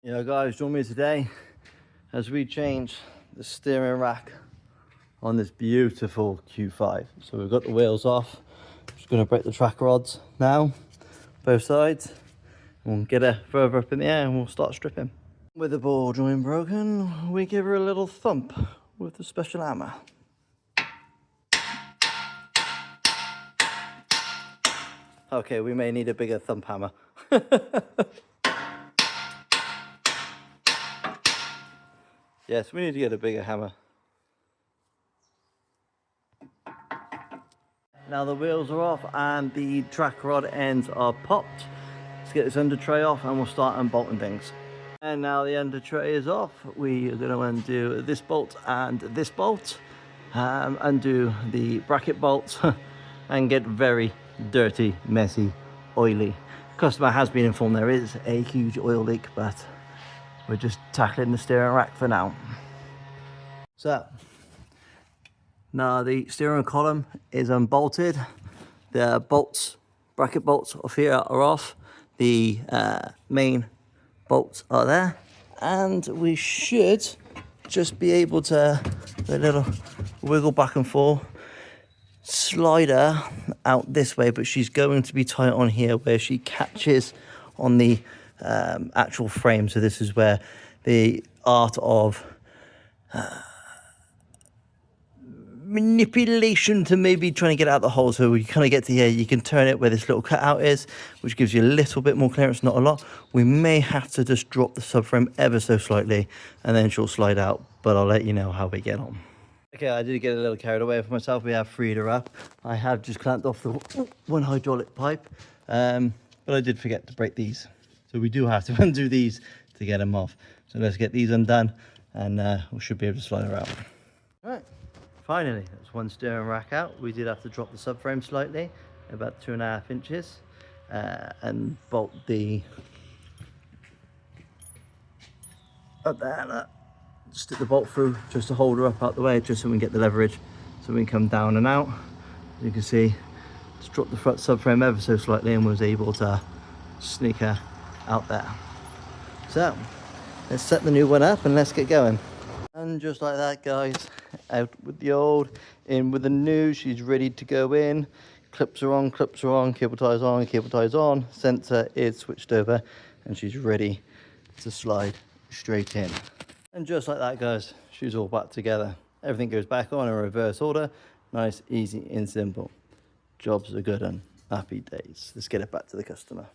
Yeah guys, join me today as we change the steering rack on this beautiful Q5. So we've got the wheels off. Just going to break the track rods now, both sides. We'll get her further up in the air and we'll start stripping. With the ball joint broken, we give her a little thump with the special hammer. Okay, we may need a bigger thump hammer. Yes, we need to get a bigger hammer. Now the wheels are off and the track rod ends are popped. Let's get this under tray off and we'll start unbolting things. And now the under tray is off. We are going to undo this bolt and this bolt. Undo the bracket bolts and get very dirty, messy, oily. Customer has been informed there is a huge oil leak, but we're just tackling the steering rack for now. So now the steering column is unbolted. The bolts, bracket bolts off here are off. The main bolts are there. And we should just be able to do a little wiggle back and forth. Slide her out this way, but she's going to be tight on here where she catches on the actual frame. So this is where the art of manipulation to maybe trying to get out the hole. So we kind of get to here, you can turn it where this little cutout is, which gives you a little bit more clearance, not a lot. We may have to just drop the subframe ever so slightly and then she'll slide out, but I'll let you know how we get on. Okay, I did get a little carried away for myself. We have freed her up. I have just clamped off the one hydraulic pipe, but I did forget to break these. So we do have to undo these to get them off. So let's get these undone and we should be able to slide her out. All right. Finally, that's one steering rack out. We did have to drop the subframe slightly, about 2.5 inches, and bolt the up there. Stick the bolt through just to hold her up out the way, just so we can get the leverage, so we can come down and out. As you can see, just dropped the front subframe ever so slightly and was able to sneak her out there. So let's set the new one up and let's get going. And just like that, guys, out with the old, in with the new. She's ready to go in. Clips are on, cable ties on, cable ties on. Sensor is switched over and she's ready to slide straight in. And just like that, guys, she's all back together. Everything goes back on in reverse order. Nice, easy and simple. Jobs are good and happy days. Let's get it back to the customer.